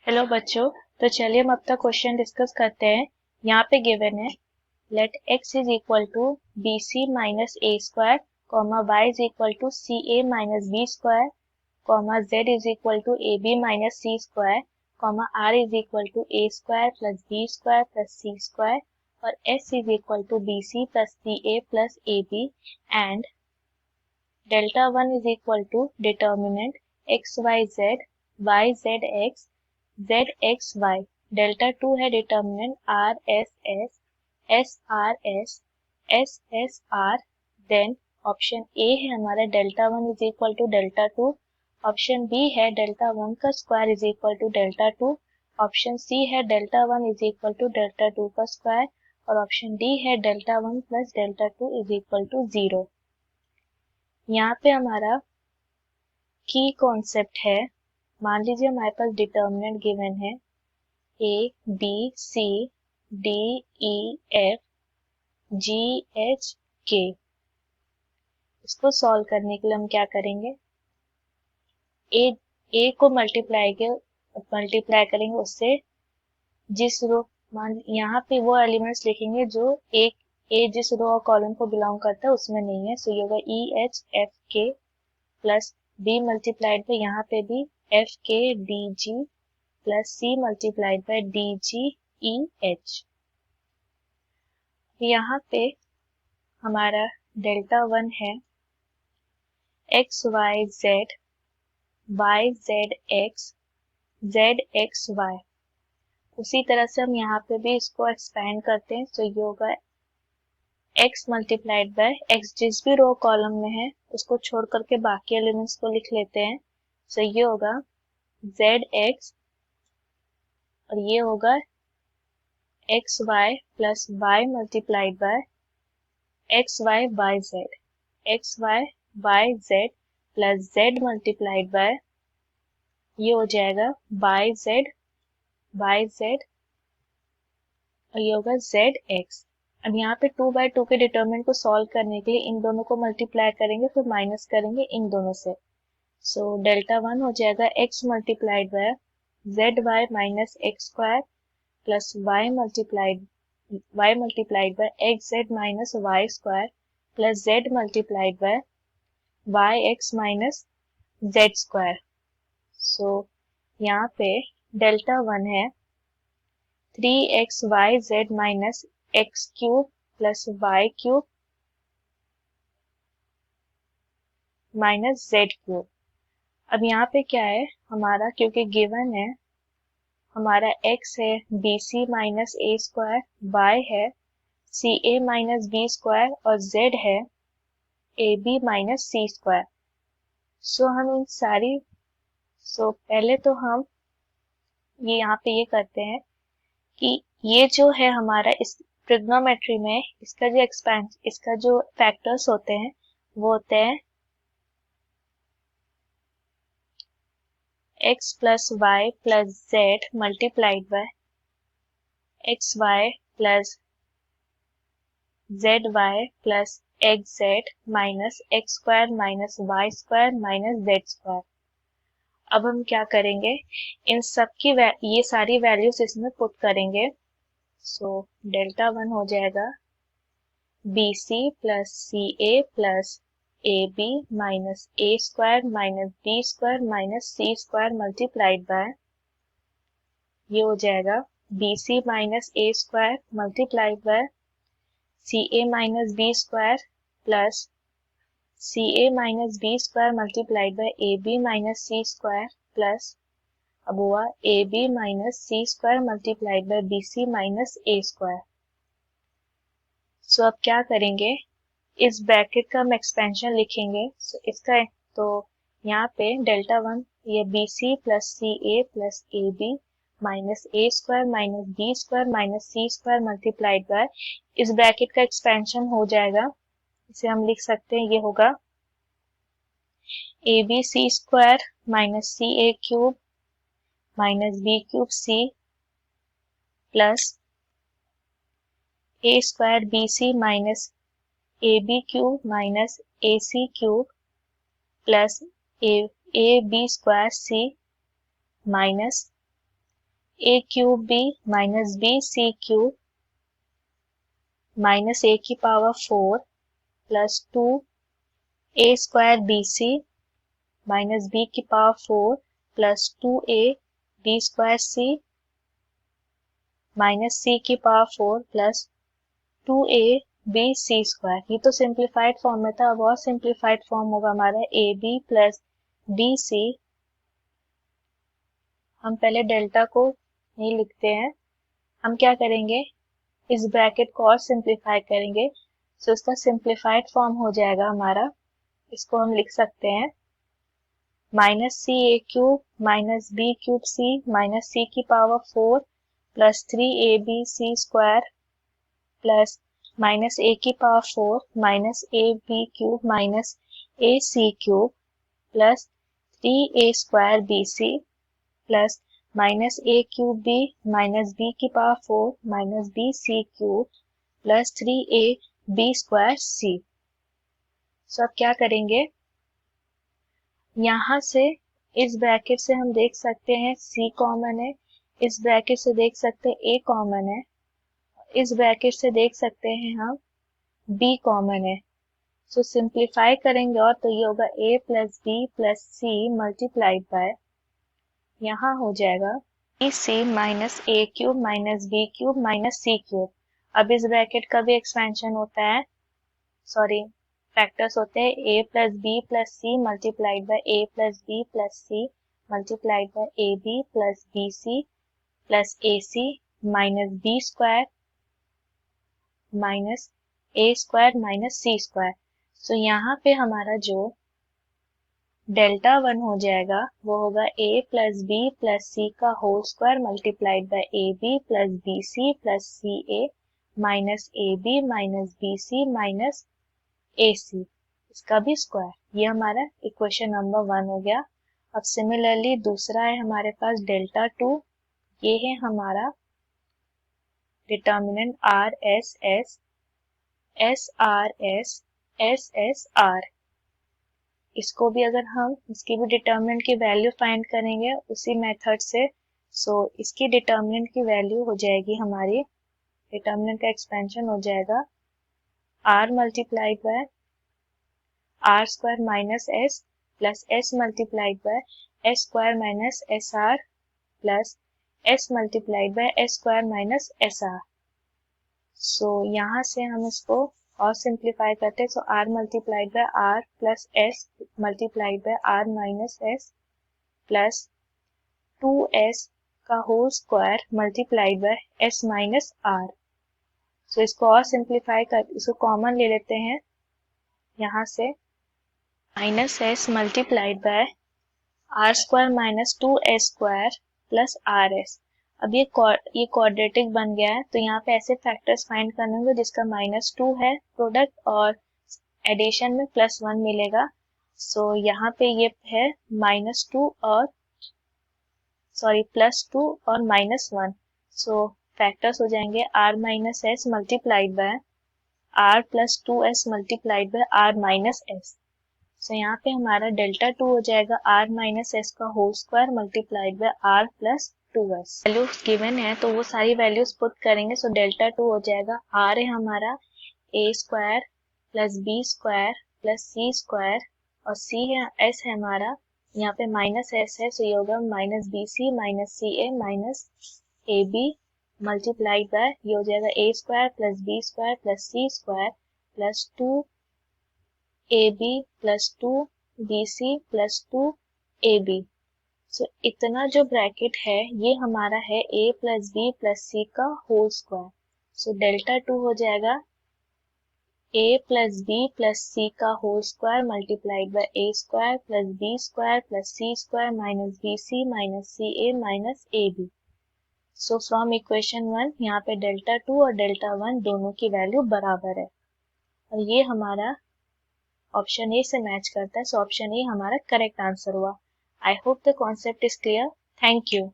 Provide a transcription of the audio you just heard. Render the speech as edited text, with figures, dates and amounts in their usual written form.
Hello बच्चों। तो चलिए हम अब तक क्वेश्चन डिस्कस करते हैं। यहाँ पे गिवन है let x is equal to b C minus A square comma y is equal to c A minus B square comma z is equal to a B minus C square comma r is equal to a square plus b square plus c square और s is equal to b C plus C A plus A b and delta one is equal to determinant x y z x Z x Y. Delta two है determinant R S S S R S S S R. Then option A है हमारा delta one is equal to delta two. Option B है delta one का square is equal to delta two. Option C है delta one is equal to delta two का square और option D है delta one plus delta two is equal to 0। यहाँ पे हमारा की कॉन्सेप्ट है, मान लीजिए हमारे पास डिटर्मिनेंट गिवन है ए b c d e f g h k. इसको सॉल्व करने के लिए हम क्या करेंगे, ए को मल्टीप्लाई करेंगे उससे जिस रो, मान यहाँ पे वो एलिमेंट्स लिखेंगे जो एक ए जिस रो और कॉलम को बिलोंग करता है उसमें नहीं है। सो ये होगा e h f k plus b multiplied by यहाँ पे भी f k d g plus C multiplied by d g e h. यहाँ पे हमारा डेल्टा वन है x y z x y. उसी तरह से हम यहाँ पे भी इसको एक्सपेंड करते हैं। तो ये होगा x मल्टीप्लाइड बाय x जिस भी रो कॉलम में है उसको छोड़ करके बाकी एलिमेंट्स को लिख लेते हैं। तो ये होगा zx और ये होगा xy plus y multiplied bye xy z plus z multiplied by ये हो जाएगा yz और ये होगा zx। अब यहाँ पे 2/2 के डिटरमिनेंट को सॉल्व करने के लिए इन दोनों को मल्टीप्लाई करेंगे फिर माइनस करेंगे इन दोनों से। सो डेल्टा वन हो जाएगा x multiplied by Z Y minus x square plus y multiplied by X Z minus Y square plus z multiplied by Y X minus Z square. So यहाँ पे delta one है 3xyz minus X cube plus Y cube minus Z cube. अब यहाँ पे क्या है हमारा, क्योंकि गिवन है हमारा x है बी सी माइनस ए स्क्वायर, वाई है सी ए माइनस बी स्क्वायर और z है A B minus C square. So हम इन सारी पहले तो हम ये यहाँ पे ये करते हैं कि ये जो है हमारा इस ट्रिग्नोमेट्री में इसका जो फैक्टर्स होते हैं वो होते हैं x plus y plus z multiplied by x y plus z y plus x Z minus x square minus Y square minus Z square. अब हम क्या करेंगे, इन सब की ये सारी वैल्यूज इसमें पुट करेंगे। सो डेल्टा वन हो जाएगा B C plus C A plus A B minus A square minus B square minus C square multiplied by ये हो जाएगा B C minus A square multiplied by C A minus B square plus C A minus B square multiplied by A B minus C square plus अब हुआ A B minus C square multiplied by B C minus A square. So अब क्या करेंगे, इस bracket का हम expansion लिखेंगे। सो इसका तो यहाँ पे डेल्टा वन ये b C plus C A plus A B minus A square minus B square minus C square multiplied by इस ब्रैकेट का एक्सपेंशन हो जाएगा। इसे हम लिख सकते हैं, ये होगा a b C square minus C A cube minus B cube c plus a square B C minus A B cube minus A C cube plus A b square C minus A cube B minus B C cube minus A की power 4 plus 2 A square B C minus B की power 4 plus 2a B square सी minus C की power 4 plus 2a B सी square. ये तो simplified form में था, अब और simplified form होगा हमारा a B plus B c. हम पहले डेल्टा को नहीं लिखते हैं, हम क्या करेंगे, इस ब्रैकेट को और सिंप्लीफाई करेंगे, सो इसका सिंप्लीफाइड फॉर्म हो जाएगा हमारा, इसको हम लिख सकते हैं माइनस सी ए cube minus B cube C minus C की power 4 plus 3ab C square plus minus A की power 4 minus A B cube minus A C cube plus 3a square B C plus minus A cube B minus B की power 4 minus B C cube plus 3a B square C. So अब क्या करेंगे, यहाँ से इस bracket से हम देख सकते हैं c कॉमन है, इस ब्रैकेट से देख सकते हैं a कॉमन है, इस ब्रैकेट से देख सकते हैं हम b कॉमन है। सो सिंप्लीफाई करेंगे और तो ये होगा a plus B plus C multiplied by, यहाँ हो जाएगा B C minus A cube minus B cube minus C cube. अब इस ब्रैकेट का भी एक्सपेंशन होता है, सॉरी फैक्टर्स होते हैं a plus B plus C multiplied by a plus B plus C multiplied by A B plus B C plus A C minus B square minus A square minus C square. So यहाँ पे हमारा जो delta 1 हो जाएगा वो होगा a plus B plus C का whole square multiplied by A B plus B C plus C A minus A B minus B C minus A C, इसका भी स्क्वायर। ये हमारा इक्वेशन नंबर 1 हो गया। अब सिमिलरली दूसरा है हमारे पास डेल्टा 2, ये है हमारा determinant R S S S R S S S are. इसको भी अगर हम इसकी भी डिटर्मिनेंट की वैल्यू फाइंड करेंगे उसी मेथड से, सो इसकी डिटर्मिनेंट की वैल्यू हो जाएगी हमारी, डिटर्मिनेंट का एक्सपेंशन हो जाएगा r multiplied by are square minus S plus S multiplied by S square minus S R plus S multiplied by S square minus S R. So यहाँ से हम इसको और सिंप्लीफाई करते हैं, so R multiplied by R plus S multiplied by R minus S plus 2s का whole square multiplied by s minus R. So इसको और सिंप्लीफाई कर, इसको कॉमन ले लेते हैं, यहाँ से minus S multiplied by are square minus 2s square plus r s. अब ये क्वाड्रेटिक बन गया है, तो यहाँ पे ऐसे फैक्टर्स फाइंड करने होंगे जिसका -2 है प्रोडक्ट और एडिशन में +1 मिलेगा। सो यहाँ पे ये है -2 और सॉरी +2 और -1। सो फैक्टर्स हो जाएंगे r minus S multiplied by r plus 2s multiplied by r minus S. So यहाँ पे हमारा डेल्टा 2 हो जाएगा r माइनस एस का whole square multiplied by r plus 2s। Values given है तो वो सारी वैल्यूज पुट करेंगे, सो डेल्टा 2 हो जाएगा, r है हमारा a square plus b square plus c square और c है s है हमारा, यहाँ पे माइनस एस है, सो ये होगा minus B C minus C A minus A B multiplied by ये हो जाएगा a square plus b square plus c square plus 2 A B plus 2 B C plus 2 A B. So इतना जो bracket है ये हमारा है a plus B plus C का होल स्क्वायर। सो डेल्टा 2 हो जाएगा a plus B plus C का whole square multiplied by a square plus b square plus c square minus B C minus C A minus A B. So from equation 1 यहाँ पे delta 2 और delta 1 दोनों की value बराबर है और ये हमारा ऑप्शन ए से मैच करता है, सो ऑप्शन ए हमारा करेक्ट आंसर हुआ। I hope the concept is clear. Thank you.